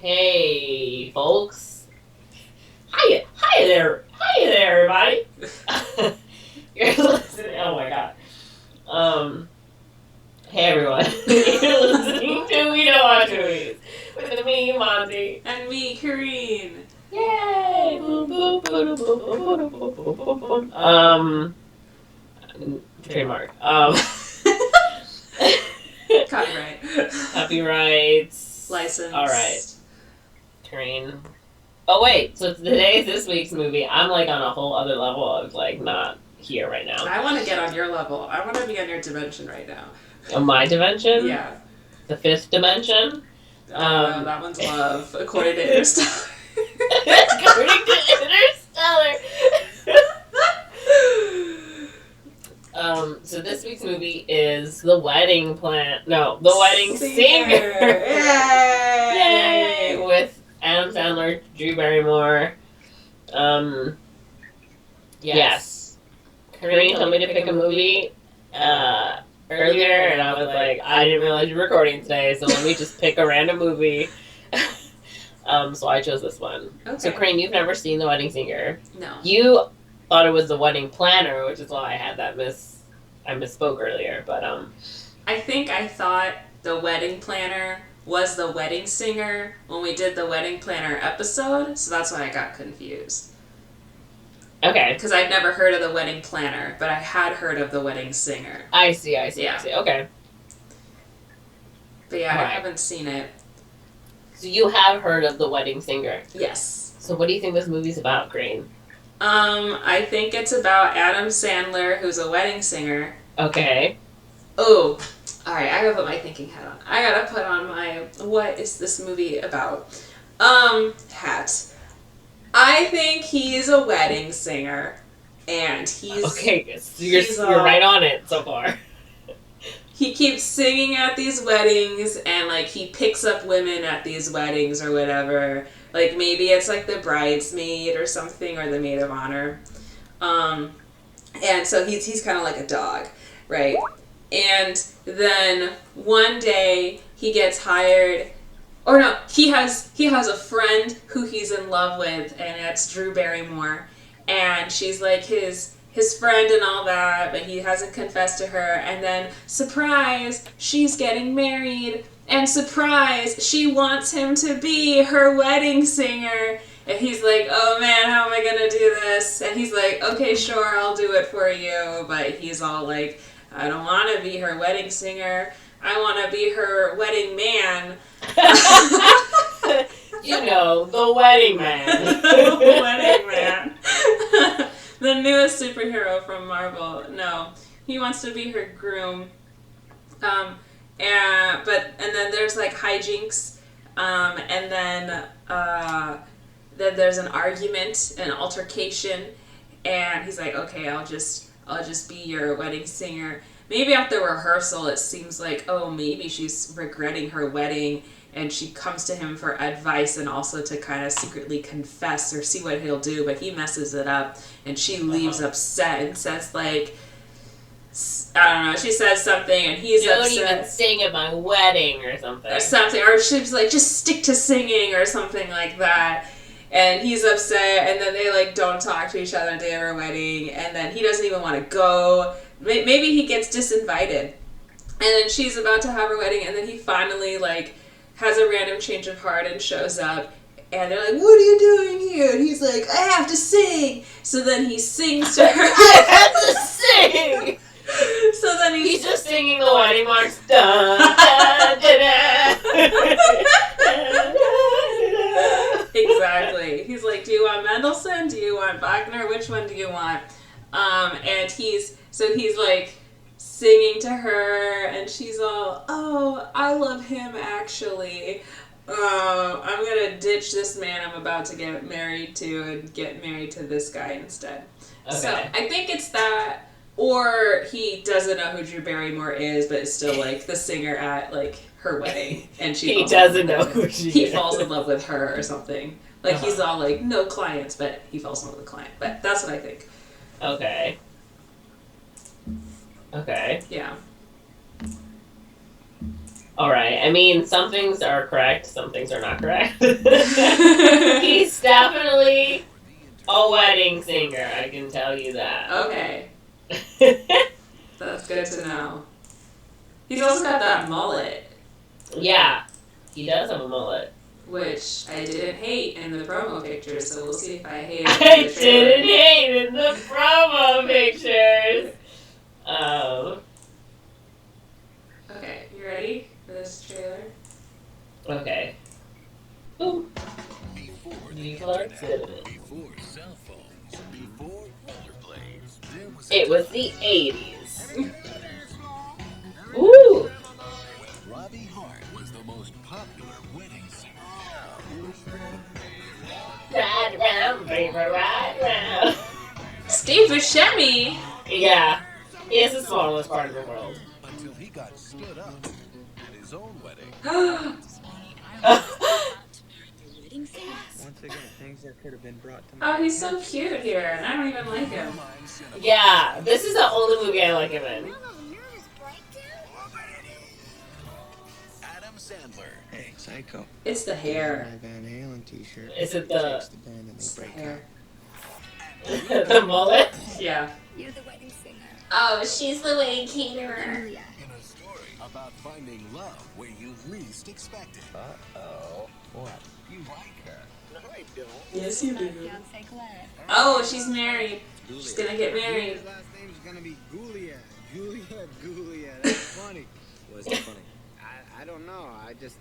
Hey, folks. Hi there, everybody. You're listening. Oh my god. Hey everyone. You're listening to We Don't Watch Movies with me, Monze, and me, Corinne. Yay! Boom, boom, boom, boom, boom, boom, boom, boom. Trademark. Copyright. Copyrights. License. All right. Corinne. Oh wait, so today's this week's movie. I'm like on a whole other level of like not here right now. I want to get on your level. I want to be on your dimension right now. On my dimension? Yeah. The fifth dimension? No, that one's love, according to Interstellar. According to Interstellar. So this week's movie is The Wedding The Wedding Singer. Yay! Yay! With Adam Sandler, Drew Barrymore. Yes. Corinne told me to pick a movie earlier, and I was like, I didn't realize you were recording today, so let me just pick a random movie. So I chose this one. Okay. So Corinne, you've never seen The Wedding Singer. No. You thought it was The Wedding Planner, which is why I had that I misspoke earlier, but I think I thought The Wedding Planner was The Wedding Singer when we did the Wedding Planner episode, so that's why I got confused. Okay. Because I'd never heard of The Wedding Planner, but I had heard of The Wedding Singer. I see. Yeah. Okay. But yeah, Right. I haven't seen it. So you have heard of The Wedding Singer. Yes. So what do you think this movie's about, Green? I think it's about Adam Sandler, who's a wedding singer. Okay. Oh, alright, I gotta put my thinking hat on. I gotta put on my, what is this movie about? Hat. I think he's a wedding singer, and he's... Okay, so you're right on it so far. He keeps singing at these weddings, and, like, he picks up women at these weddings or whatever. Like, maybe it's, like, the bridesmaid or something, or the maid of honor. And so he's kind of like a dog, right? And then one day he gets hired, or no, he has a friend who he's in love with, and it's Drew Barrymore, and she's like his friend and all that, but he hasn't confessed to her, and then surprise, she's getting married, and surprise, she wants him to be her wedding singer. And he's like, oh man, how am I gonna do this? And he's like, okay, sure, I'll do it for you. But he's all like, I don't want to be her wedding singer. I want to be her wedding man. You know, the wedding man. The wedding man. The newest superhero from Marvel. No, he wants to be her groom. And then there's like hijinks. And then there's an argument, an altercation, and he's like, okay, I'll just be your wedding singer. Maybe at the rehearsal it seems like, oh, maybe she's regretting her wedding, and she comes to him for advice and also to kind of secretly confess or see what he'll do, but he messes it up, and she leaves upset and says like, I don't know, she says something and he's Don't upset. even sing at my wedding or something. Or she's like, just stick to singing or something like that. And he's upset, and then they like don't talk to each other the day of her wedding, and then he doesn't even want to go. Maybe he gets disinvited. And then she's about to have her wedding, and then he finally like has a random change of heart and shows up. And they're like, what are you doing here? And he's like, I have to sing. So then he sings to her. I have to sing! So then he's just singing the wedding march. Dun, dun, dun, dun. Exactly. He's like, do you want Mendelssohn? Do you want Wagner? Which one do you want? And he's like singing to her, and she's all, oh, I love him actually. I'm gonna ditch this man I'm about to get married to and get married to this guy instead. Okay. So I think it's that, or he doesn't know who Drew Barrymore is, but is still like the singer at like her wedding, and he doesn't know who she is. He falls in love with her or something. Like he's all like no clients, but he falls in love with a client. But that's what I think. Okay. Yeah. Alright, I mean, some things are correct, some things are not correct. He's definitely a wedding singer, I can tell you that. Okay. That's good to know. He's also got that mullet. Yeah, he does have a mullet. Which I didn't hate in the promo pictures, so we'll see if I hate it. I didn't hate in the promo pictures! Okay, you ready for this trailer? Okay. Boom. Before cell phones, before rollerblades, It was the 80s. Ooh! when Robbie Hart was the most popular wedding singer. Ride round, baby, ride round. Steve Buscemi! Yeah. He is the smallest part of the world. Until he got stood up at his own wedding. Once again, things that could have been brought to Oh, he's so cute here, and I don't even like him. Yeah, this is the only movie I like him in. Adam Sandler. Hey, Psycho. It's the hair. My Van Halen t-shirt. Is it Takes the band and It's they the break hair. the mullet? Yeah. You're the wedding singer. Oh, she's the wedding caterer. Julia. In a story about finding love where you least expect it. Uh-oh. What? You like her. No, I don't. Yes, you do. Fiancé Claire. Oh, she's married. She's gonna get married. His last name's gonna be Gulia. Gulia. That's funny. Was it funny? I don't know. I just.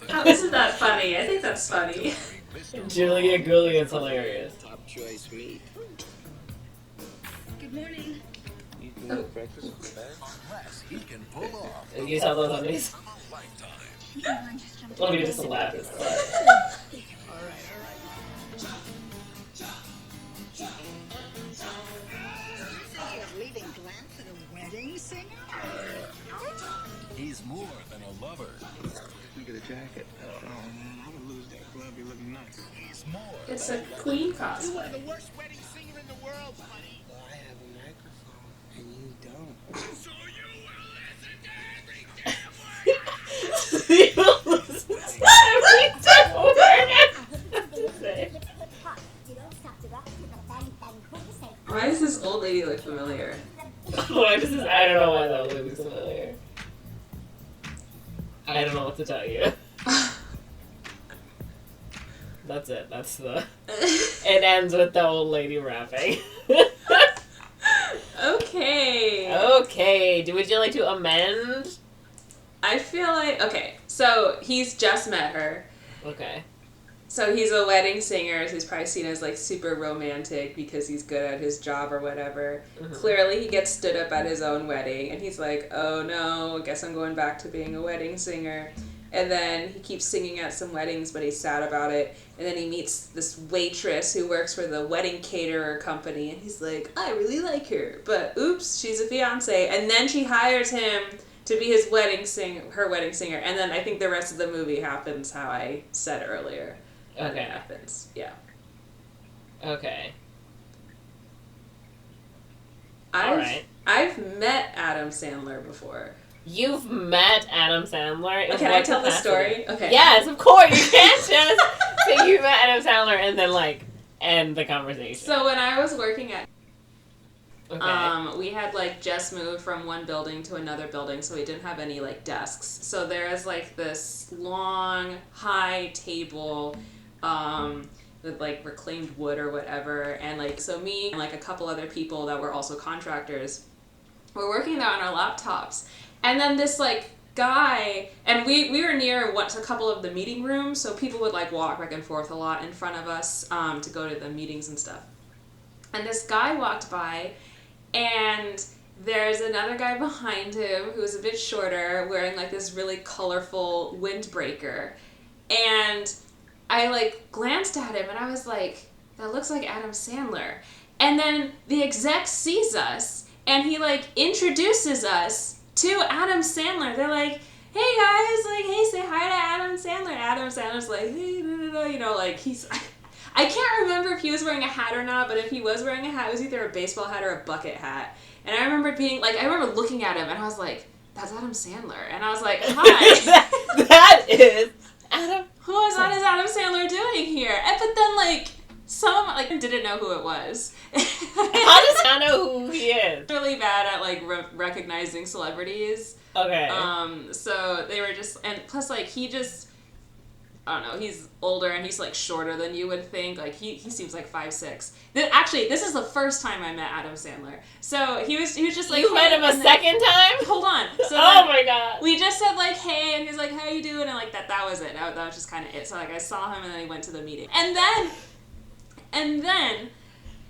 How isn't that funny? I think that's funny. Julia Goulia's hilarious. Top choice meat. Good morning. You can make breakfast with that? Unless he can pull off You saw those on these? a lifetime. You don't mind just jumping Let me in? just laugh this time. Leaving Glenn for the wedding singer? He's more than a lover. Look at the jacket. Oh man, I would lose that glove. You're looking nice. He's more. It's a queen cosplay. The worst wedding singer in the world, buddy. Well, I have a microphone, and you don't. So you will listen to every damn word. Why does this old lady look familiar? Why does this? I don't know why that movie looks familiar. I don't know what to tell you. That's it. That's the. It ends with the old lady rapping. Okay. Okay. Would you like to amend? I feel like, okay, so he's just met her. Okay. So he's a wedding singer, so he's probably seen as like super romantic because he's good at his job or whatever. Mhm. Clearly he gets stood up at his own wedding and he's like, oh no, I guess I'm going back to being a wedding singer. And then he keeps singing at some weddings, but he's sad about it. And then he meets this waitress who works for the wedding caterer company and he's like, I really like her, but oops, she's a fiance. And then she hires him to be his her wedding singer. And then I think the rest of the movie happens how I said earlier. That Okay. happens. Yeah. Okay. I've met Adam Sandler before. You've met Adam Sandler. In Can what I tell the capacity? story? Okay. Yes, of course. You can't just say you met Adam Sandler and then like end the conversation. So when I was working at Okay. we had like just moved from one building to another building, so we didn't have any like desks. So there is like this long, high table with like reclaimed wood or whatever, and like so me and like a couple other people that were also contractors were working there on our laptops, and then this like guy, and we were near a couple of the meeting rooms, so people would like walk back and forth a lot in front of us to go to the meetings and stuff. And this guy walked by, and there's another guy behind him who's a bit shorter, wearing like this really colorful windbreaker. And I like glanced at him and I was like, that looks like Adam Sandler. And then the exec sees us and he like introduces us to Adam Sandler. They're like, hey guys, like, hey, say hi to Adam Sandler. Adam Sandler's like, hey, you know, like he's... I can't remember if he was wearing a hat or not, but if he was wearing a hat, it was either a baseball hat or a bucket hat. And I remember being, like, I remember looking at him and I was like, that's Adam Sandler. And I was like, hi. that is Adam. What is Adam Sandler doing here? And, but then, like, some, like, didn't know who it was. How does I know who he is? Really bad at, like, recognizing celebrities. Okay. So they were just, and plus, like, he just, I don't know, he's older and he's, like, shorter than you would think. Like, he seems like 5'6". Actually, this is the first time I met Adam Sandler. So he was just like, you met him a second time? Hold on. So oh my god. We just said, like, hey, and he's like, how you doing? And, like, that was it. That was just kind of it. So, like, I saw him and then he went to the meeting. And then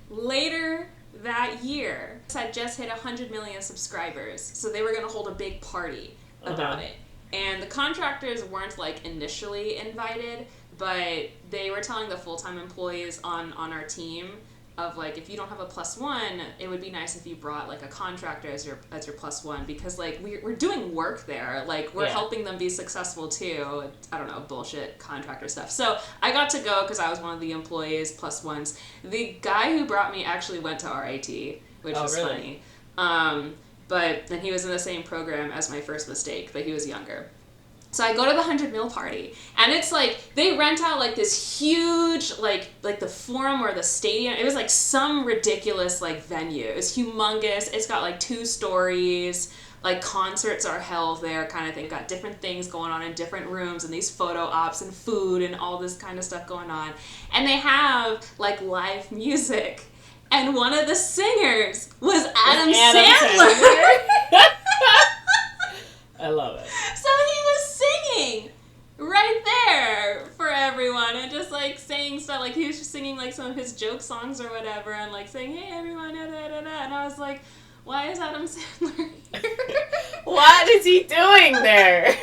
later that year, had just hit 100 million subscribers. So they were going to hold a big party about it. And the contractors weren't, like, initially invited, but they were telling the full-time employees on our team of, like, if you don't have a +1, it would be nice if you brought, like, a contractor as your +1, because, like, we're doing work there. Like, we're helping them be successful, too. I don't know, bullshit contractor stuff. So I got to go because I was one of the employees +1s. The guy who brought me actually went to RIT, which was really? funny. But then he was in the same program as my first mistake, but he was younger. So I go to the 100 mil party, and it's like, they rent out, like, this huge, like the Forum or the Stadium. It was, like, some ridiculous, like, venue. It was humongous. It's got, like, 2 stories. Like, concerts are held there, kind of thing. Got different things going on in different rooms, and these photo ops and food and all this kind of stuff going on. And they have, like, live music. And one of the singers was Adam Sandler. I love it. So he was singing right there for everyone and just, like, saying stuff. Like, he was just singing, like, some of his joke songs or whatever and, like, saying, hey, everyone, da, da, da, da. And I was like, why is Adam Sandler here? What is he doing there?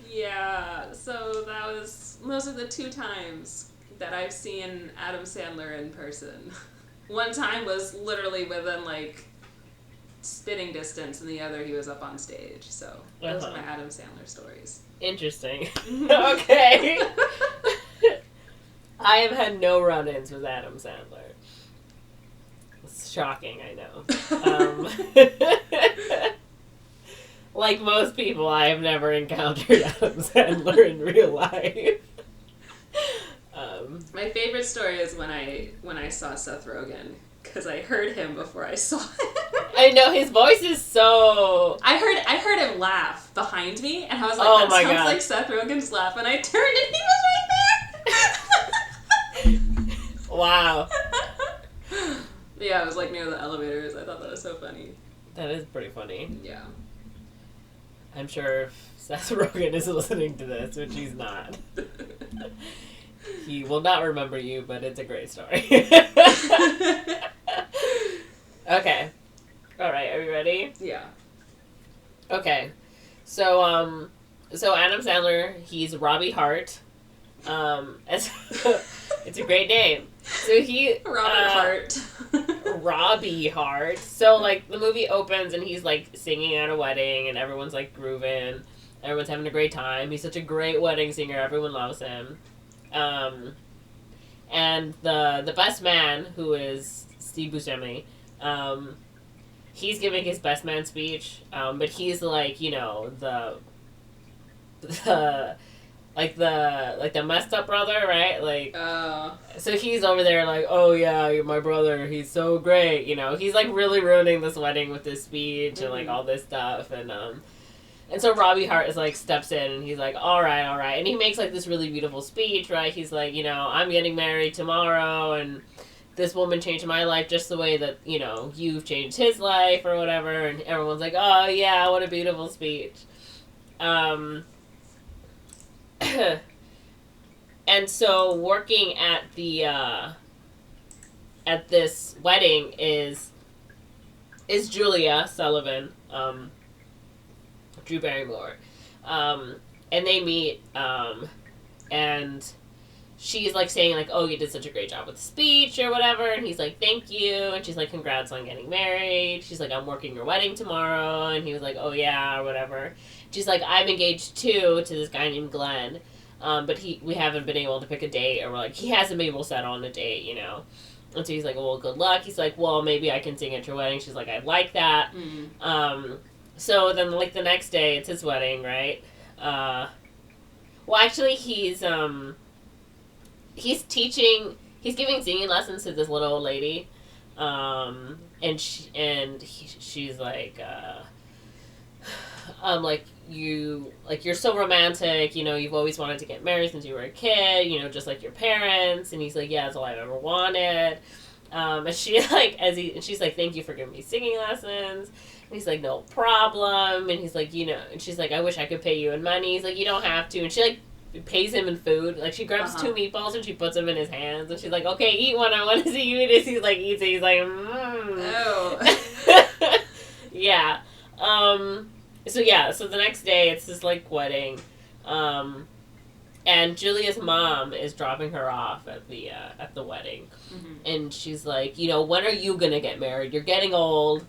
Yeah, so those are the 2 times that I've seen Adam Sandler in person. One time was literally within, like, spitting distance, and the other he was up on stage. So those are my Adam Sandler stories. Interesting. Okay. I have had no run-ins with Adam Sandler. It's shocking, I know. Like most people, I have never encountered Adam Sandler in real life. My favorite story is when I saw Seth Rogen, because I heard him before I saw him. I know, his voice is so... I heard him laugh behind me, and I was like, that sounds like Seth Rogen's laugh, and I turned and he was right there! Wow. Yeah, it was, like, near the elevators. I thought that was so funny. That is pretty funny. Yeah. I'm sure if Seth Rogen is listening to this, which he's not, he will not remember you, but it's a great story. Okay. Alright, are we ready? Yeah. Okay. So Adam Sandler, he's Robbie Hart. It's a great name. So Hart. Robbie Hart. So, like, the movie opens and he's, like, singing at a wedding and everyone's, like, grooving. Everyone's having a great time. He's such a great wedding singer. Everyone loves him. And the best man, who is Steve Buscemi, he's giving his best man speech, but he's, like, you know, the messed up brother, right? Like, so he's over there like, oh yeah, you're my brother, he's so great, you know. He's, like, really ruining this wedding with his speech and, like, all this stuff, and so Robbie Hart is, like, steps in and he's like, all right, and he makes, like, this really beautiful speech, right? He's like, you know, I'm getting married tomorrow, and this woman changed my life just the way that, you know, you've changed his life or whatever, and everyone's like, oh yeah, what a beautiful speech. And so working at the at this wedding is Julia Sullivan, Drew Barrymore, and they meet, and she's, like, saying, like, oh, you did such a great job with the speech or whatever, and he's like, thank you, and she's like, congrats on getting married. She's like, I'm working your wedding tomorrow, and he was like, oh yeah, or whatever. She's like, I'm engaged too to this guy named Glenn, but we haven't been able to pick a date, or, like, he hasn't been able to settle on a date, you know. And so he's like, well, good luck. He's like, well, maybe I can sing at your wedding. She's like, I'd like that. So then, like, the next day, it's his wedding, right? Well, actually, he's giving singing lessons to this little old lady. She's like, you're so romantic, you know, you've always wanted to get married since you were a kid, you know, just like your parents. And he's like, yeah, that's all I've ever wanted. And she's like, thank you for giving me singing lessons. And he's like, no problem. And he's like, you know, and she's like, I wish I could pay you in money. He's like, you don't have to. And she, like, pays him in food. Like, she grabs 2 meatballs and she puts them in his hands. And she's like, okay, eat one. I want to see you eat it. He's like, eats it. He's like, Oh. Yeah. So the next day, it's this, like, wedding. And Julia's mom is dropping her off at the wedding. Mm-hmm. And she's like, you know, when are you going to get married? You're getting old,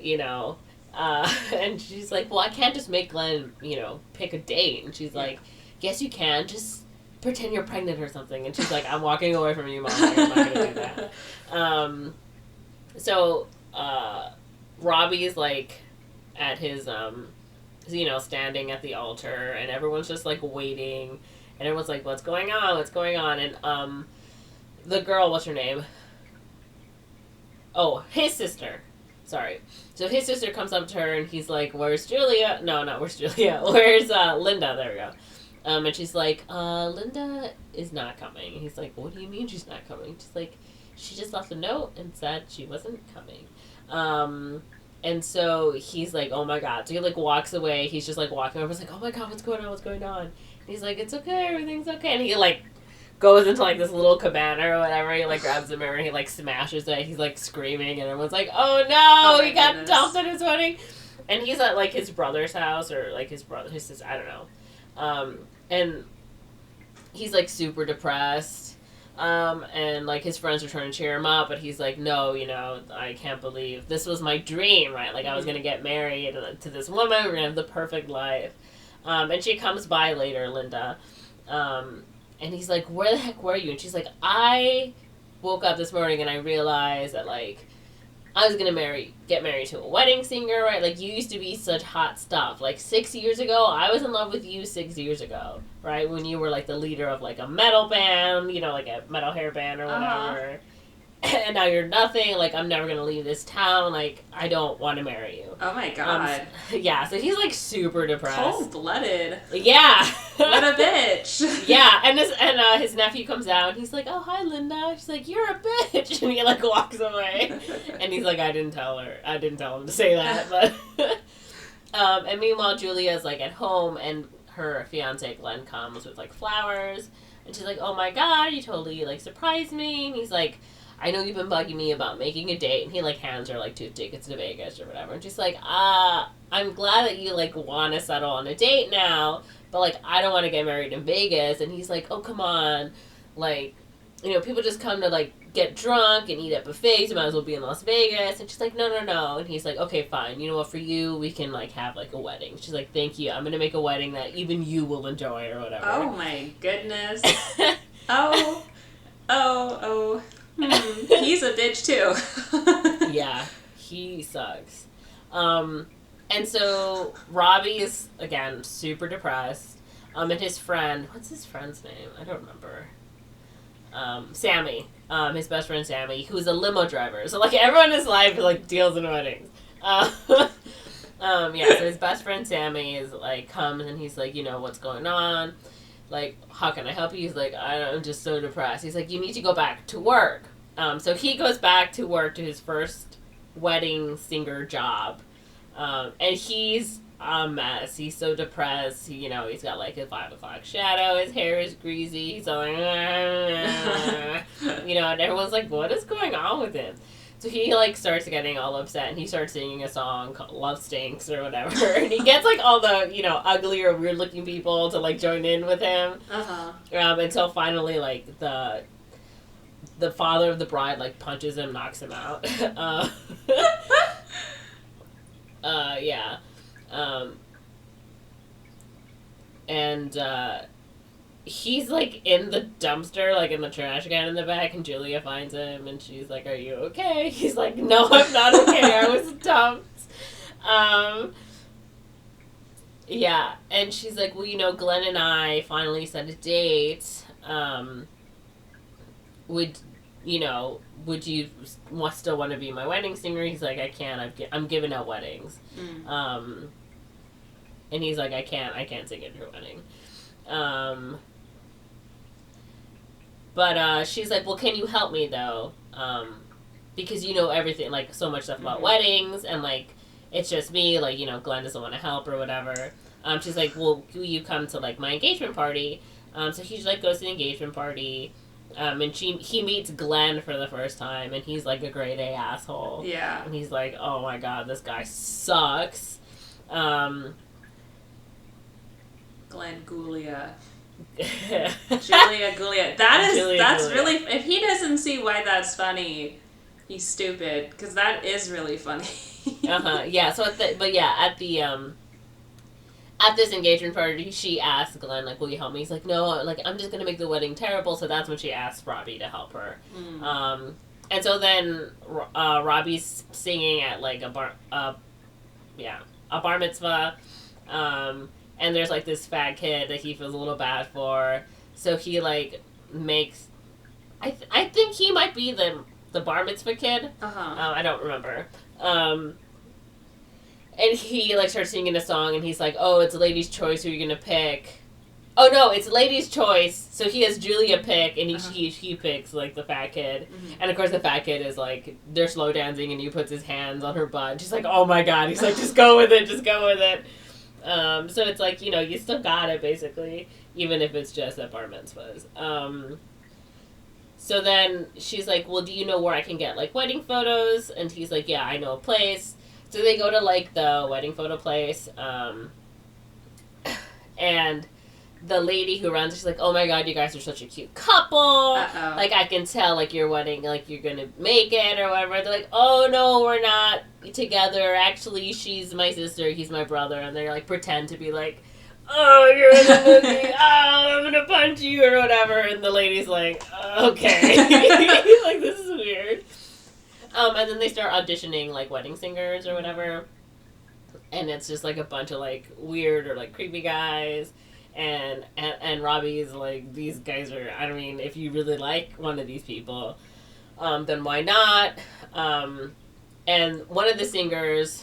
you know. And she's like, well, I can't just make Glenn, you know, pick a date. And she's like, yes, you can. Just pretend you're pregnant or something. And she's like, I'm walking away from you, Mom. Like, I'm not going to do that. So Robbie's, like, at his, you know, standing at the altar. And everyone's just, like, waiting. And everyone's like, what's going on? What's going on? And the girl, what's her name? Oh, his sister. Sorry. So his sister comes up to her and he's like, where's Julia? No, not where's Julia. Where's Linda? There we go. And she's like, Linda is not coming. And he's like, what do you mean she's not coming? She's like, she just left a note and said she wasn't coming. And so he's like, oh my God. So he, like, walks away. He's just, like, walking over. He's like, oh my God, what's going on? What's going on? And he's like, it's okay. Everything's okay. And he, like, goes into, like, this little cabana or whatever. He, like, grabs the mirror and he, like, smashes it. He's, like, screaming. And everyone's like, oh no, he got dumped at his wedding. And he's at, like, his brother's house or, like, his sister, I don't know. And he's, like, super depressed. And, like, his friends are trying to cheer him up, but he's like, no, you know, I can't believe this was my dream, right? Like, I was gonna get married to this woman, we're gonna have the perfect life. And she comes by later, Linda, and he's like, where the heck were you? And she's like, I woke up this morning and I realized that, like, I was gonna get married to a wedding singer, right? Like, you used to be such hot stuff. Like, 6 years ago, I was in love with you 6 years ago, right? When you were, like, the leader of, like, a metal band, you know, like a metal hair band or whatever. And now you're nothing. Like, I'm never gonna leave this town. Like, I don't want to marry you. Oh my God. Yeah, so he's, like, super depressed. Cold-blooded. Yeah. What a bitch. Yeah, and his nephew comes out and he's like, oh, hi, Linda. She's like, you're a bitch. And he, like, walks away. And he's like, I didn't tell him to say that. But and meanwhile, Julia's, like, at home and her fiance Glenn comes with, like, flowers. And she's like, oh my God, you totally, like, surprised me. And he's like, I know you've been bugging me about making a date. And he, like, hands her, like, 2 tickets to Vegas or whatever. And she's like, I'm glad that you, like, want to settle on a date now. But, like, I don't want to get married in Vegas. And he's like, oh, come on. Like, you know, people just come to, like, get drunk and eat at buffets. You might as well be in Las Vegas. And she's like, no. And he's like, okay, fine. You know what? For you, we can, like, have, like, a wedding. She's like, thank you. I'm going to make a wedding that even you will enjoy or whatever. Oh, my goodness. Oh. He's a bitch, too. Yeah, he sucks. And so Robbie is, again, super depressed. And his friend, what's his friend's name? I don't remember. Sammy. His best friend Sammy, who's a limo driver. So, like, everyone in his life, like, deals in weddings. So his best friend Sammy is, like, comes and he's like, you know, what's going on? Like, how can I help you? He's like, I'm just so depressed. He's like, you need to go back to work. So he goes back to work to his first wedding singer job. And he's a mess. He's so depressed. He, you know, he's got, like, a 5 o'clock shadow. His hair is greasy. He's all like, you know, and everyone's like, what is going on with him? So he, like, starts getting all upset, and he starts singing a song called Love Stinks or whatever. And he gets, like, all the, you know, ugly or weird-looking people to, like, join in with him. Until finally, like, the father of the bride, like, punches him, knocks him out. he's, like, in the dumpster, like, in the trash can in the back, and Julia finds him, and she's like, are you okay? He's like, no, I'm not okay. I was dumped. Yeah, and she's like, well, you know, Glenn and I finally set a date. Would you still want to be my wedding singer? He's like, I can't. I'm giving out weddings. And he's like, I can't sing at your wedding. But she's like, well, can you help me, though? Because you know everything, like, so much stuff about weddings, and, like, it's just me, like, you know, Glenn doesn't want to help or whatever. She's like, well, will you come to, like, my engagement party? So he, like, goes to the engagement party, and he meets Glenn for the first time, and he's, like, a grade A asshole. Yeah. And he's like, oh my god, this guy sucks. Glenn Gulia. Julia Gulia. That's Gulia. really, if he doesn't see why that's funny, he's stupid, because that is really funny. Yeah, so at this engagement party, she asks Glenn, like, will you help me? He's like, no, like, I'm just gonna make the wedding terrible, so that's when she asks Robbie to help her. And so then, Robbie's singing at, like, a bar mitzvah, and there's, like, this fat kid that he feels a little bad for, so he, like, makes, I think he might be the bar mitzvah kid. I don't remember. And he, like, starts singing a song, and he's like, oh, it's a lady's choice, who are you gonna pick? Oh, no, it's lady's choice, so he has Julia pick, and he picks, like, the fat kid. And, of course, the fat kid is, like, they're slow dancing, and he puts his hands on her butt. She's like, oh, my God. He's like, just go with it, just go with it. So it's like, you know, you still got it, basically, even if it's just at bar mitzvahs. So then she's like, well, do you know where I can get, like, wedding photos? And he's like, yeah, I know a place. So they go to, like, the wedding photo place, and the lady who runs, she's like, oh my god, you guys are such a cute couple. Like, I can tell, like, your wedding, like, you're gonna make it or whatever. They're like, oh no, we're not together. Actually, she's my sister, he's my brother. And they're, like, pretend to be like, oh, you're in the movie. Oh, I'm gonna punch you or whatever. And the lady's like, okay. Like, this is weird. And then they start auditioning, like, wedding singers or whatever. And it's just, like, a bunch of, like, weird or, like, creepy guys. And Robbie's like, these guys are, I mean, if you really like one of these people, then why not? And one of the singers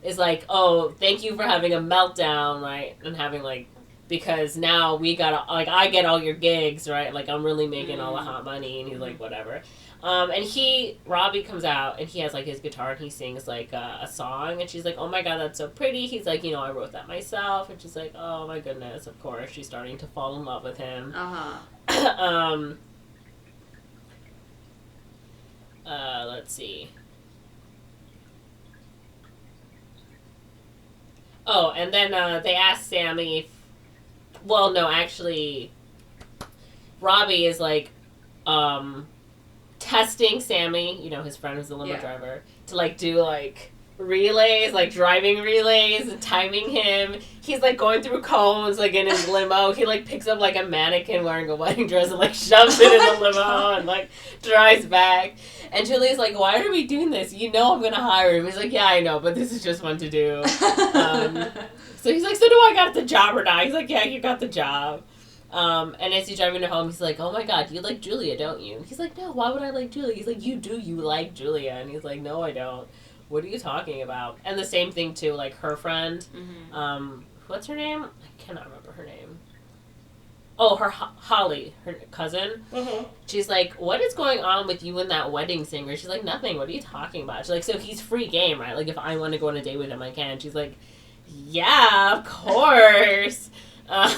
is like, oh, thank you for having a meltdown, right? And having, like, because now we gotta, like, I get all your gigs, right? Like, I'm really making all the hot money. And he's like, whatever. And Robbie comes out, and he has, like, his guitar, and he sings, like, a song, and she's like, oh my god, that's so pretty. He's like, you know, I wrote that myself, and she's like, oh my goodness, of course, she's starting to fall in love with him. Let's see. Oh, and then, they ask Sammy, well, no, actually, Robbie is, like, testing Sammy, you know, his friend who's the limo driver, to, like, do, like, relays, like, driving relays, and timing him. He's, like, going through cones, like, in his limo. He, like, picks up, like, a mannequin wearing a wedding dress and, like, shoves it in the limo and, like, drives back. And Julie's like, why are we doing this? You know I'm gonna hire him. He's like, yeah, I know, but this is just fun to do. So he's like, so do I got the job or not? He's like, yeah, you got the job. And as he's driving her home, he's like, oh my god, you like Julia, don't you? He's like, no, why would I like Julia? He's like, you like Julia. And he's like, no, I don't. What are you talking about? And the same thing, too, like, her friend, what's her name? I cannot remember her name. Oh, Holly, her cousin. She's like, what is going on with you and that wedding singer? She's like, nothing, what are you talking about? She's like, so he's free game, right? Like, if I want to go on a date with him, I can. She's like, yeah, of course. And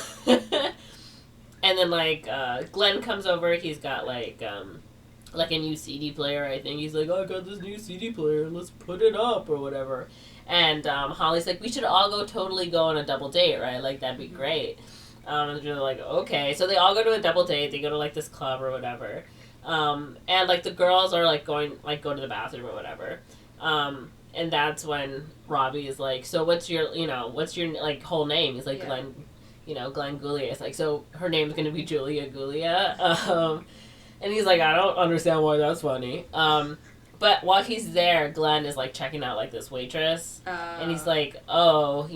then, like, Glenn comes over. He's got, like a new CD player, I think. He's like, oh, I got this new CD player. Let's put it up or whatever. And Holly's like, we should all totally go on a double date, right? Like, that'd be great. And they're like, okay. So they all go to a double date. They go to, like, this club or whatever. And, like, the girls are, like, go to the bathroom or whatever. And that's when Robbie is like, so what's your, like, whole name? He's like, Glenn Goulia is like, so her name's gonna be Julia Goulia. And he's like, I don't understand why that's funny. But while he's there, Glenn is like checking out like this waitress, and he's like, oh,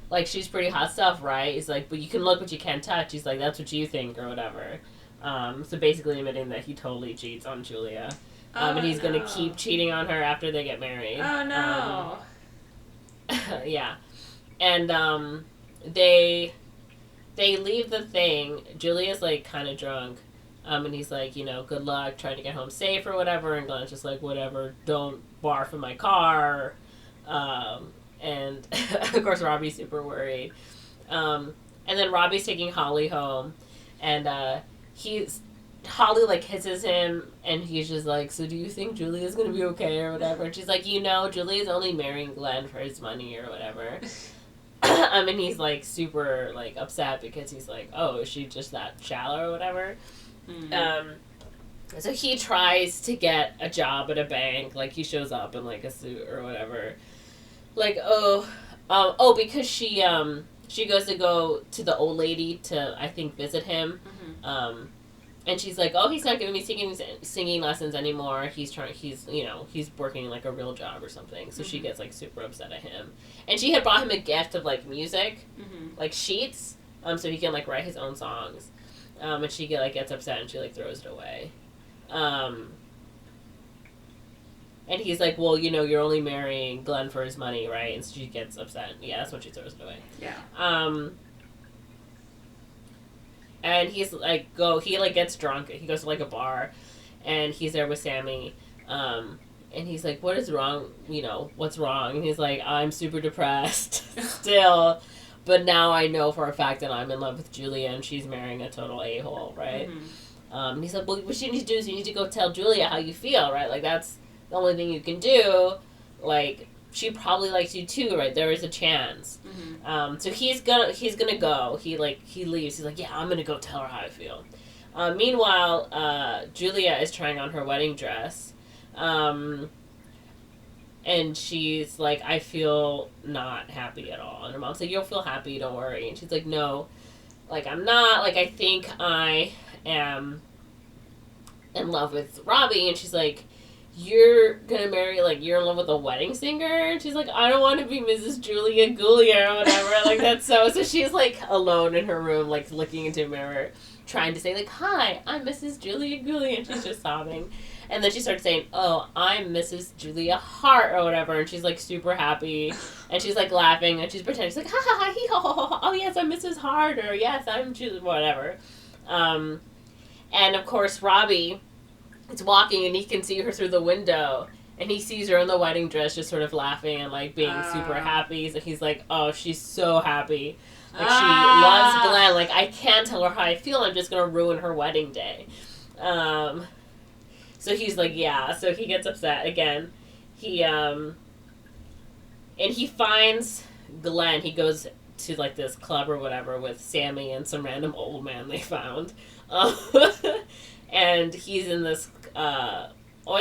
like she's pretty hot stuff, right? He's like, but you can look but you can't touch. He's like, that's what you think or whatever. So basically admitting that he totally cheats on Julia. And he's gonna keep cheating on her after they get married. Oh no. Yeah. And they leave the thing. Julia's like kind of drunk. And he's like, good luck trying to get home safe or whatever. And Glenn's just like, whatever, don't barf in my car. And of course Robbie's super worried. And then Robbie's taking Holly home. And Holly like kisses him. And he's just like, so do you think Julia's going to be okay or whatever? And she's like, Julia's only marrying Glenn for his money or whatever. And he's like super like upset because he's like, oh, is she just that shallow or whatever? So he tries to get a job at a bank. Like he shows up in like a suit or whatever. Like because she goes to the old lady to I think visit him. And she's like, oh, he's not giving me singing lessons anymore. He's working like a real job or something. So she gets like super upset at him. And she had brought him a gift of like music, like sheets, so he can like write his own songs. And she gets upset and she like throws it away. And he's like, well, you're only marrying Glenn for his money, right? And so she gets upset. Yeah, that's when she throws it away. Yeah. And he's like, he like gets drunk. He goes to like a bar, and he's there with Sammy. And he's like, what is wrong? What's wrong? And he's like, I'm super depressed still. But now I know for a fact that I'm in love with Julia and she's marrying a total a-hole, right? And he's like, well, what you need to do is you need to go tell Julia how you feel, right? Like, that's the only thing you can do. Like, she probably likes you too, right? There is a chance. So he's gonna go. He leaves. He's like, yeah, I'm gonna go tell her how I feel. Meanwhile, Julia is trying on her wedding dress. And she's like, I feel not happy at all. And her mom's like, you'll feel happy, don't worry. And she's like, no, like, I'm not. Like, I think I am in love with Robbie. And she's like, you're gonna marry, like, you're in love with a wedding singer? And she's like, I don't want to be Mrs. Julia Goulia or whatever. Like, that's so she's, like, alone in her room, like, looking into a mirror, trying to say, like, hi, I'm Mrs. Julia Goulia. And she's just sobbing. And then she starts saying, oh, I'm Mrs. Julia Hart or whatever. And she's, like, super happy. And she's, like, laughing. And she's pretending. She's like, ha, ha, ha, hee, ho, ho, ho. Oh, yes, I'm Mrs. Hart. Or, yes, I'm Julia, whatever. And, of course, Robbie is walking, and he can see her through the window. And he sees her in the wedding dress just sort of laughing and, like, being super happy. So he's like, oh, she's so happy. Like, she loves Glenn. Like, I can't tell her how I feel. I'm just going to ruin her wedding day. So he's like, yeah. So he gets upset again. And he finds Glenn. He goes to, like, this club or whatever with Sammy and some random old man they found. And he's in this, I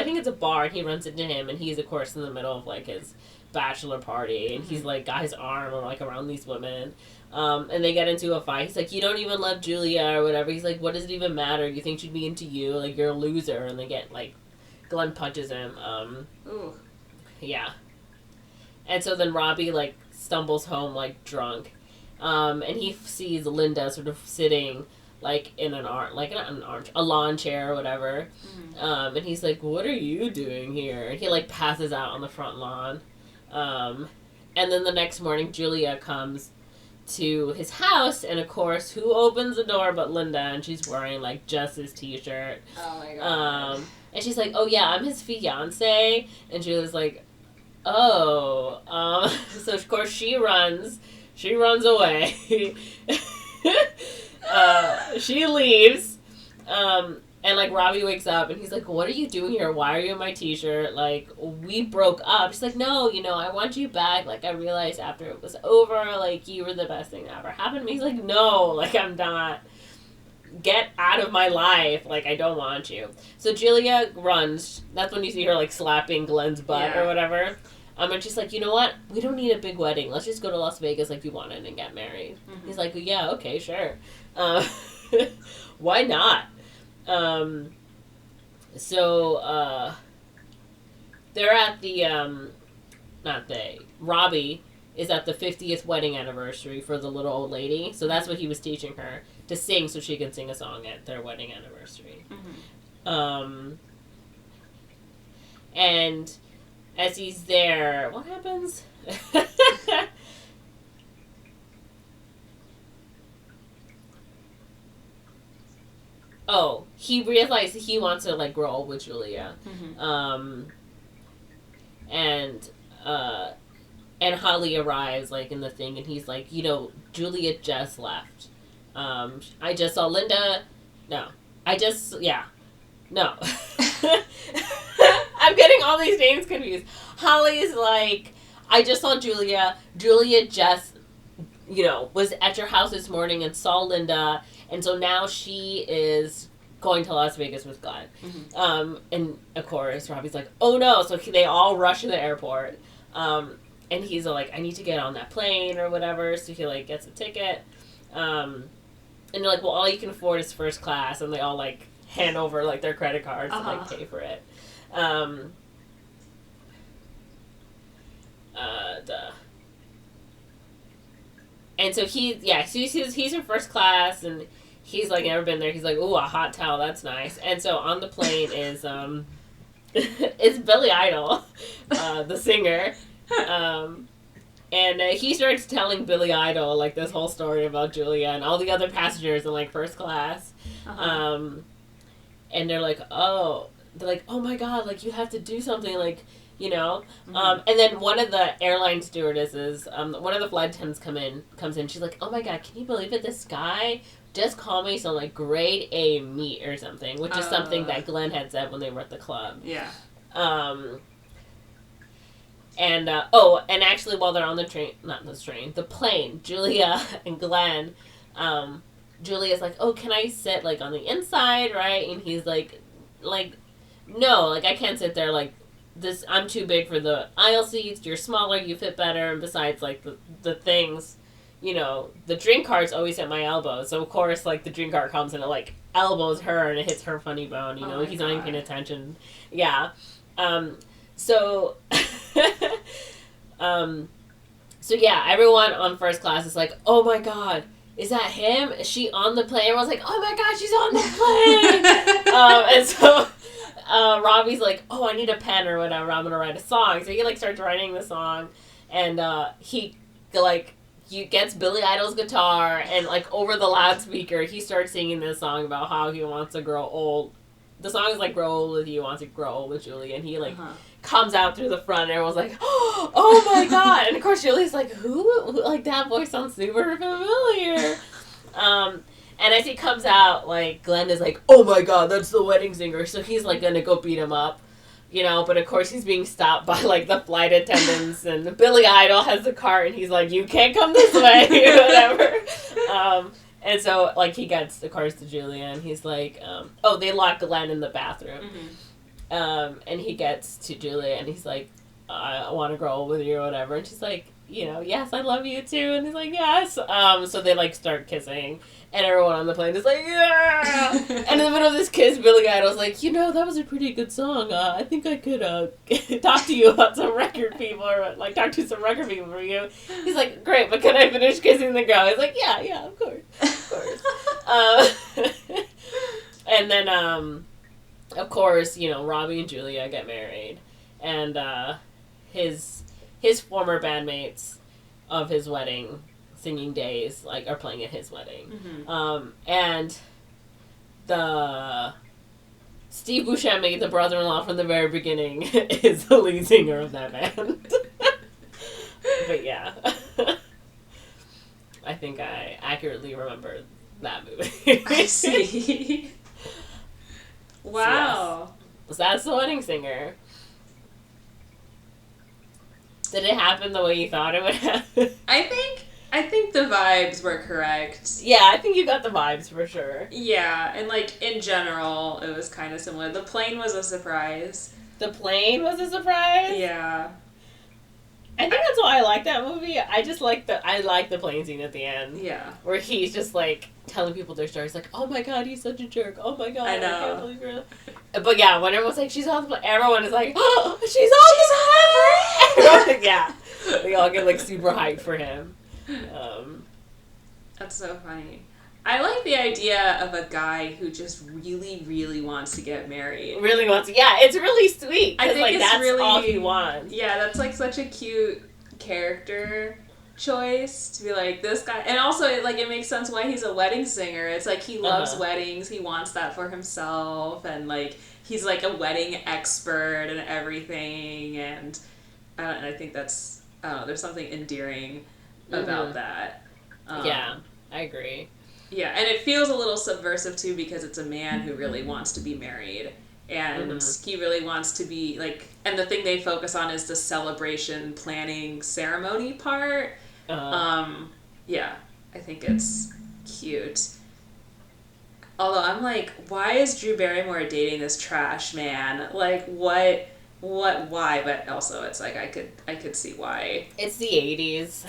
think it's a bar, and he runs into him, and he's, of course, in the middle of, like, his bachelor party, and he's, like, got his arm, like, around these women. And they get into a fight. He's like, you don't even love Julia or whatever. He's like, what does it even matter? You think she'd be into you? Like, you're a loser. And they get, like, Glenn punches him. Ooh. Yeah. And so then Robbie, like, stumbles home, like, drunk. And he sees Linda sort of sitting, like, in a lawn chair or whatever. And he's like, what are you doing here? And he, like, passes out on the front lawn. And then the next morning, Julia comes to his house, and of course, who opens the door but Linda, and she's wearing, like, just his t-shirt. Oh my god. And she's like, oh yeah, I'm his fiance. And Julia's like, oh. So of course she runs away. She leaves. And, like, Robbie wakes up, and he's like, what are you doing here? Why are you in my t-shirt? Like, we broke up. She's like, no, I want you back. Like, I realized after it was over, like, you were the best thing that ever happened to me. He's like, no, like, I'm not. Get out of my life. Like, I don't want you. So Julia runs. That's when you see her, like, slapping Glenn's butt or whatever. And she's like, you know what? We don't need a big wedding. Let's just go to Las Vegas like you wanted and get married. Mm-hmm. He's like, yeah, okay, sure. Why not? So they're at the, Robbie is at the 50th wedding anniversary for the little old lady. So that's what he was teaching her, to sing so she can sing a song at their wedding anniversary. Mm-hmm. And as he's there, what happens? Oh, he realized he wants to, like, grow old with Julia. Mm-hmm. And Holly arrives, like, in the thing, and he's like, you know, Julia just left. I just saw Linda. No. No. I'm getting all these names confused. Holly's like, I just saw Julia. Julia just, you know, was at your house this morning and saw Linda, and so now she is going to Las Vegas with Glenn. Mm-hmm. And of course, Robbie's like, oh no, so they all rush to the airport. And he's like, I need to get on that plane or whatever, so he, like, gets a ticket. And they're like, well, all you can afford is first class, and they all, like, hand over, like, their credit cards to, like, pay for it. And so he's in first class, and he's, like, never been there. He's like, ooh, a hot towel, that's nice. And so on the plane is, it's Billy Idol, the singer. And he starts telling Billy Idol, like, this whole story about Julia and all the other passengers in, like, first class. And they're like, oh my god, like, you have to do something, like, you know? Mm-hmm. And then one of the airline stewardesses, one of the flight attendants comes in, she's like, oh my god, can you believe it? This guy just called me some, like, grade A meat or something, which is something that Glenn had said when they were at the club. Yeah. And actually, while they're on the plane, Julia and Glenn, Julia's like, oh, can I sit, like, on the inside, right? And he's like, no, like, I can't sit there, like, this, I'm too big for the aisle seats, you're smaller, you fit better, and besides, like, the things, you know, the drink cart's always at my elbow, so, of course, like, the drink cart comes and it, like, elbows her, and it hits her funny bone, you know, he's not even paying attention. Yeah. So yeah, everyone on first class is like, oh my god, is that him? Is she on the plane? Everyone's like, oh my god, she's on the plane! And so Robbie's like, oh, I need a pen or whatever, I'm gonna write a song. So he, like, starts writing the song, and he, like, gets Billy Idol's guitar, and, like, over the loudspeaker, he starts singing this song about how he wants to grow old. The song is, like, grow old with you, wants to grow old with Julie, and he, like, comes out through the front, and everyone's like, oh my god! And of course, Julie's like, who? Like, that voice sounds super familiar. And as he comes out, like, Glenn is like, oh my god, that's the wedding singer. So he's, like, gonna go beat him up, you know, but of course he's being stopped by, like, the flight attendants, and Billy Idol has the cart, and he's like, you can't come this way, or whatever. And so, like, he gets the cards to Julia, and he's like, they lock Glenn in the bathroom. Mm-hmm. And he gets to Julia, and he's like, I want to grow old with you, or whatever. And she's like, you know, yes, I love you too. And he's like, yes. So they, like, start kissing, and everyone on the plane is like, yeah. And in the middle of this kiss, Billy Idol's like, you know, that was a pretty good song. I think I could talk to you about some record people, or, like, talk to some record people for you. He's like, great, but can I finish kissing the girl? He's like, yeah, of course. And then, of course, you know, Robbie and Julia get married, and his former bandmates of his wedding singing days, like, are playing at his wedding. Mm-hmm. And the Steve Buscemi, the brother-in-law from the very beginning, is the lead singer of that band. But yeah. I think I accurately remember that movie. I see. Wow. So that's the wedding singer. Did it happen the way you thought it would happen? I think the vibes were correct. Yeah, I think you got the vibes for sure. Yeah, and, like, in general, it was kind of similar. The plane was a surprise. The plane was a surprise? Yeah. I think that's why I like that movie. I just like the plane scene at the end. Yeah. Where he's just like telling people their stories, like, oh my god, he's such a jerk. Oh my god, I know. can't believe her. But yeah, when everyone's like, she's on the plane, everyone is like, oh, she's on the plane. Yeah. They all get like super hyped for him. That's so funny. I like the idea of a guy who just really, really wants to get married. Really wants to, yeah, it's really sweet. I think like, it's that's really, all he wants. Yeah, that's like such a cute character choice to be like this guy. And also, it makes sense why he's a wedding singer. It's like he loves weddings. He wants that for himself. And like, he's like a wedding expert and everything. And I think that's, there's something endearing about that. Yeah, I agree. Yeah, and it feels a little subversive too because it's a man who really wants to be married. And he really wants to be like, and the thing they focus on is the celebration planning ceremony part. Yeah, I think it's cute. Although I'm like, why is Drew Barrymore dating this trash man? Like, why? But also, it's like I could see why. It's the 80s.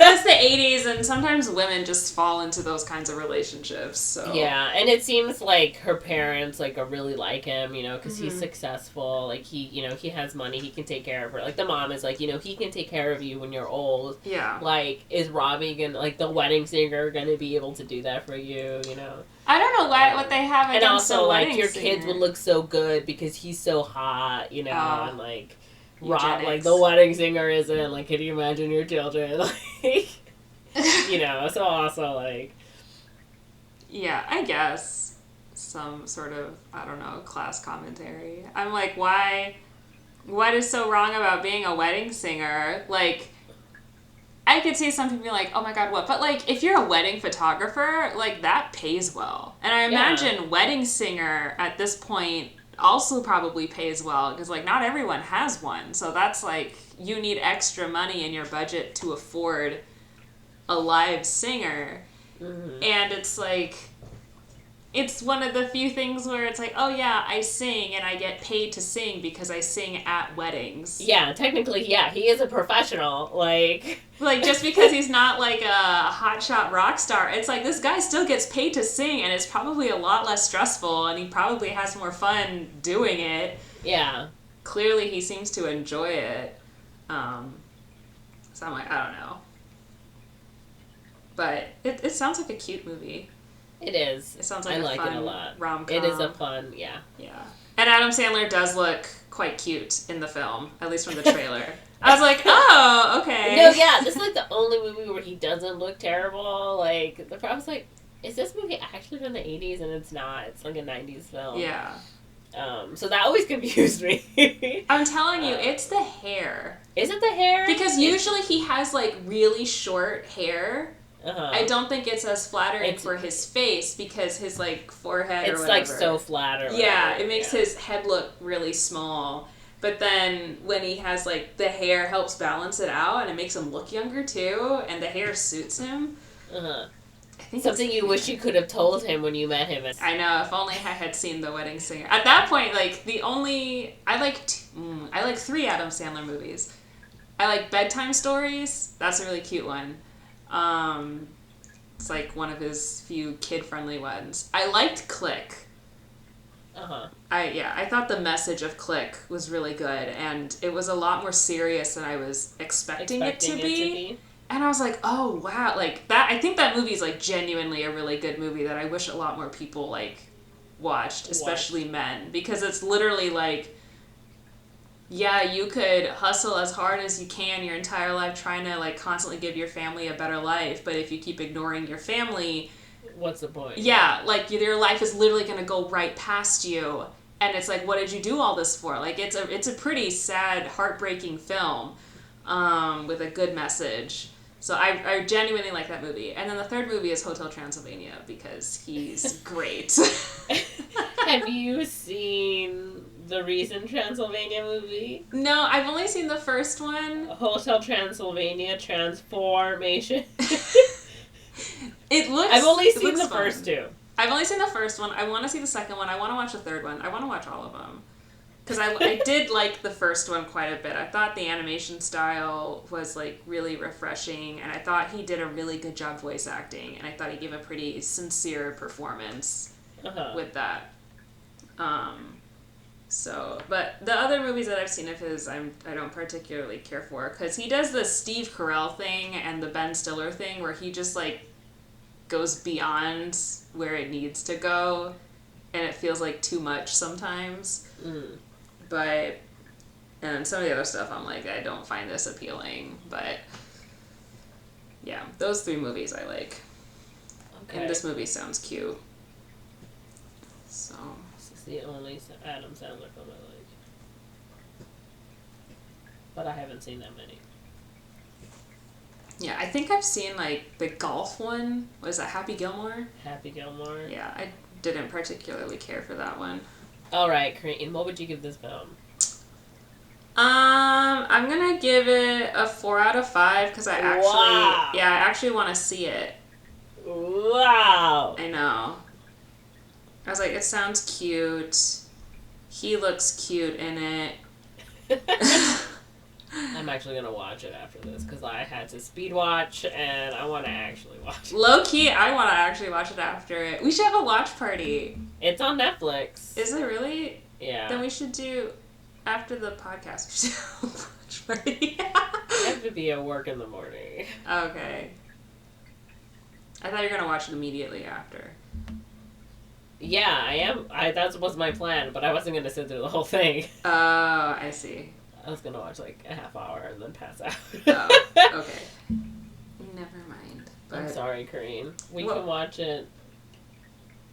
It's the 80s, and sometimes women just fall into those kinds of relationships. So yeah, and it seems like her parents like really like him, because he's successful. Like he has money, he can take care of her. Like the mom is like, he can take care of you when you're old. Yeah. Like, is Robbie gonna, like the wedding singer, gonna be able to do that for you? I don't know what they have against and also the like wedding your singer. kids would look so good because he's so hot, and like Rob, like Eugenics. the wedding singer isn't. Like, can you imagine your children? Like, so also like. Yeah, I guess some sort of, I don't know, class commentary. I'm like, what is so wrong about being a wedding singer? Like, I could see some people be like, oh my god, what? But like, if you're a wedding photographer, like that pays well. And I imagine wedding singer at this point also probably pays well because like not everyone has one. So that's like, you need extra money in your budget to afford a live singer. And it's like, it's one of the few things where it's like, oh yeah, I sing and I get paid to sing because I sing at weddings. Yeah, technically, yeah, he is a professional. Like just because he's not like a hotshot rock star, it's like this guy still gets paid to sing and it's probably a lot less stressful and he probably has more fun doing it. Yeah. Clearly he seems to enjoy it. So I'm like, I don't know. But it sounds like a cute movie. It is. It sounds like I a like fun it a lot. rom-com. It is a fun, yeah. Yeah. And Adam Sandler does look quite cute in the film, at least from the trailer. I was like, oh, okay. No, yeah, this is like the only movie where he doesn't look terrible. Like, the problem is like, is this movie actually from the 80s? And it's not. It's like a 90s film. Yeah. So that always confused me. I'm telling you, it's the hair. Is it the hair? Because usually he has like really short hair. I don't think it's as flattering for his face because his like forehead or whatever. It's like so flat or whatever. Yeah, it makes his head look really small. But then when he has like the hair helps balance it out and it makes him look younger too and the hair suits him. I think something you wish you could have told him when you met him. I know, if only I had seen The Wedding Singer. At that point, like I like 3 Adam Sandler movies. I like Bedtime Stories. That's a really cute one. It's like one of his few kid-friendly ones. I liked Click. I thought the message of Click was really good, and it was a lot more serious than I was expecting it to be. And I was like, oh wow, like that. I think that movie is like genuinely a really good movie that I wish a lot more people like watched, especially men, because it's literally like, yeah, you could hustle as hard as you can your entire life trying to like constantly give your family a better life, but if you keep ignoring your family, what's the point? Yeah, like your life is literally going to go right past you, and it's like, what did you do all this for? Like it's a pretty sad, heartbreaking film with a good message. So I genuinely like that movie. And then the third movie is Hotel Transylvania because he's great. Have you seen the recent Transylvania movie? No, I've only seen the first one. Hotel Transylvania Transformation. It looks. I've only seen the fun. first 2. I've only seen the first one. I want to see the second one. I want to watch the third one. I want to watch all of them. Because I did like the first one quite a bit. I thought the animation style was like really refreshing, and I thought he did a really good job voice acting, and I thought he gave a pretty sincere performance with that. But the other movies that I've seen of his, I don't particularly care for, because he does the Steve Carell thing and the Ben Stiller thing where he just like goes beyond where it needs to go, and it feels like too much sometimes. But and some of the other stuff I'm like, I don't find this appealing. But yeah, those 3 movies I like. Okay. And this movie sounds cute. So this is the only Adam Sandler film I like. But I haven't seen that many. Yeah, I think I've seen like the golf one. Was that Happy Gilmore? Happy Gilmore? Yeah, I didn't particularly care for that one. Alright, Corinne, what would you give this film? I'm gonna give it a 4 out of 5 because I actually want to see it. Wow! I know. I was like, it sounds cute. He looks cute in it. I'm actually gonna watch it after this because I had to speed watch and I want to actually watch it. Low key, I want to actually watch it after it. We should have a watch party. It's on Netflix. Is it really? Yeah. Then we should do, after the podcast, we should have a watch party. I have to be at work in the morning. Okay. I thought you were going to watch it immediately after. Yeah, I am. That was my plan, but I wasn't going to sit through the whole thing. Oh, I see. I was going to watch like a half hour and then pass out. Oh, okay. Never mind. But I'm sorry, Corinne. We can watch it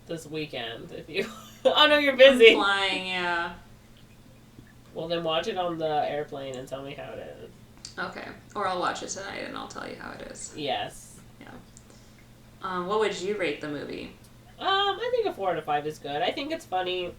this weekend if you... Oh, no, you're busy. I'm flying, yeah. Well, then watch it on the airplane and tell me how it is. Okay. Or I'll watch it tonight and I'll tell you how it is. Yes. Yeah. What would you rate the movie? I think a 4 out of 5 is good. I think it's funny.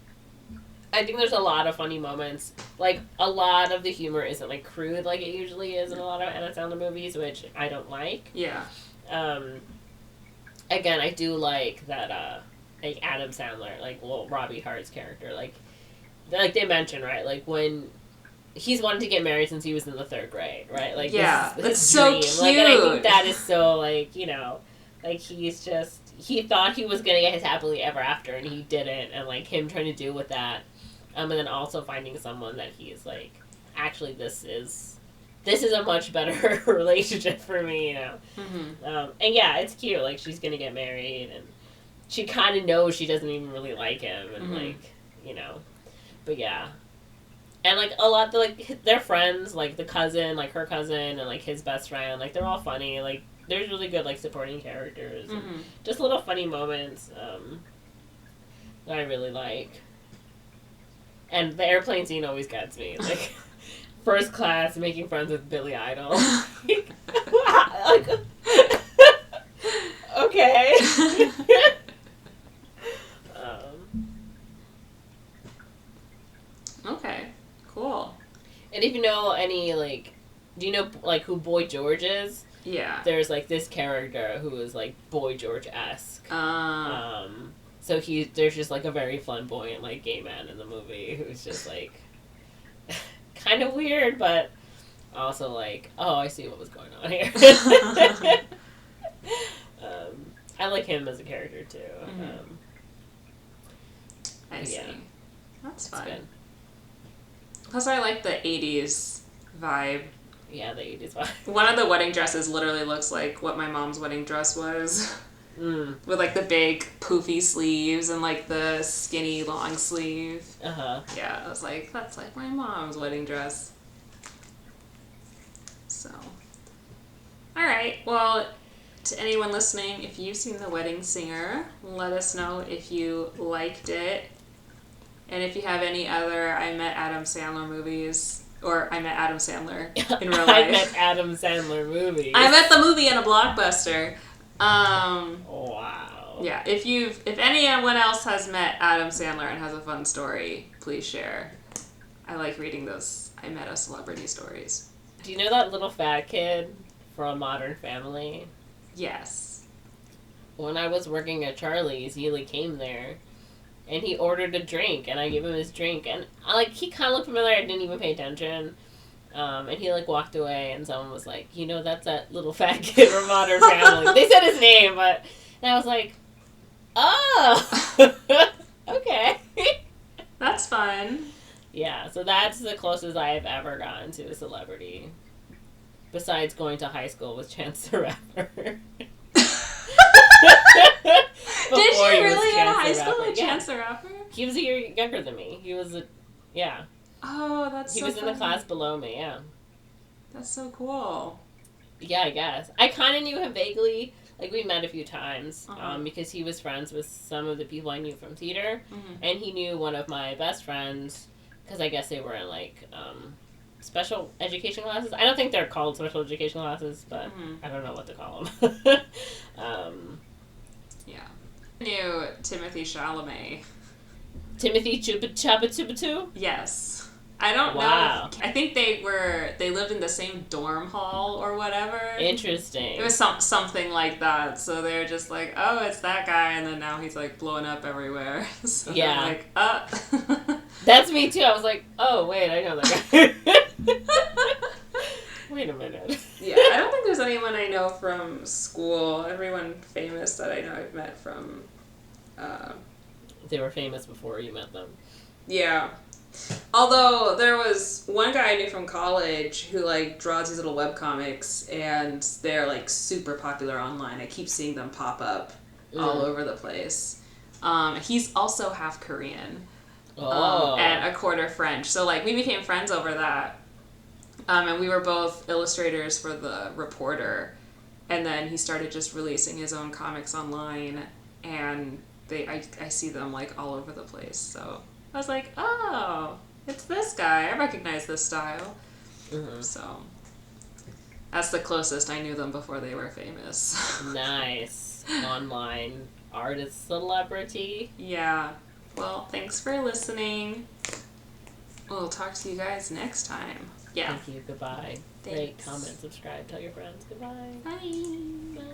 I think there's a lot of funny moments. Like, a lot of the humor isn't, like, crude like it usually is in a lot of Adam Sandler movies, which I don't like. Yeah. Again, I do like that, like, Adam Sandler, like, well, Robbie Hart's character, like they mentioned, right, like, when he's wanted to get married since he was in the 3rd grade, right? Like, yeah, this is that's his so dream. cute. Like, and I think that is so, like, you know, like, he thought he was gonna get his happily ever after, and he didn't, and, like, him trying to deal with that, and then also finding someone that he's, like, actually, this is a much better relationship for me, you know? Mm-hmm. And yeah, it's cute, like, she's gonna get married, and she kind of knows she doesn't even really like him, and, like, you know, but yeah. And, like, a lot, like, their friends, like, the cousin, like, her cousin, and, like, his best friend, like, they're all funny, like, there's really good, like, supporting characters, and just little funny moments, that I really like. And the airplane scene always gets me, like, first class, making friends with Billy Idol. Like, okay. Okay, cool. And if you know any, like, do you know, like, who Boy George is? Yeah. There's, like, this character who is, like, Boy George-esque. So there's just, like, a very flamboyant, like, gay man in the movie who's just, like, kind of weird, but also, like, oh, I see what was going on here. I like him as a character, too. I see. Yeah. That's It's fun. good. Plus, I like the 80s vibe. Yeah, the 80s vibe. One of the wedding dresses literally looks like what my mom's wedding dress was. With, like, the big poofy sleeves and, like, the skinny long sleeve. Yeah, I was like, that's like my mom's wedding dress. So. Alright, well, to anyone listening, if you've seen The Wedding Singer, let us know if you liked it. And if you have any other I Met Adam Sandler movies, or I Met Adam Sandler in real life. I Met Adam Sandler movies. I met the movie in a blockbuster. Wow. Yeah, if anyone else has met Adam Sandler and has a fun story, please share. I like reading those I Met a Celebrity stories. Do you know that little fat kid from Modern Family? Yes. When I was working at Charlie's, he, like, came there, and he ordered a drink, and I gave him his drink, and he kind of looked familiar. I didn't even pay attention. And he walked away, and someone was like, that's that little fat kid from Modern Family. They said his name, and I was like, oh, okay. That's fun. Yeah, so that's the closest I have ever gotten to a celebrity. Besides going to high school with Chance the Rapper. Did you really go to high school with Chance the Rapper? He was a year younger than me. He was Oh, that's so He was in the class below me, yeah. That's so cool. Yeah, I guess. I kind of knew him vaguely. We met a few times because he was friends with some of the people I knew from theater. Mm-hmm. And he knew one of my best friends because I guess they were in, special education classes. I don't think they're called special education classes, but I don't know what to call them. Yeah. I knew Timothy Chalamet. Timothy Chubatu? Yes. I don't know. I think they lived in the same dorm hall or whatever. Interesting. It was something like that. So they're just like, oh, it's that guy, and then now he's blowing up everywhere. So yeah. They're That's me too. I was like, oh wait, I know that guy. Wait a minute. Yeah, I don't think there's anyone I know from school. Everyone famous that I know I've met from. They were famous before you met them. Yeah. Although there was one guy I knew from college who draws these little webcomics, and they're super popular online. I keep seeing them pop up all over the place. He's also half Korean. And a quarter French. So we became friends over that. And we were both illustrators for the Reporter. And then he started just releasing his own comics online, and I see them all over the place. So I was like, oh, it's this guy. I recognize this style. Mm-hmm. So that's the closest I knew them before they were famous. Nice. Online artist celebrity. Yeah. Well, thanks for listening. We'll talk to you guys next time. Yeah. Thank you. Goodbye. Thanks. Rate, comment, subscribe, tell your friends. Goodbye. Bye. Bye.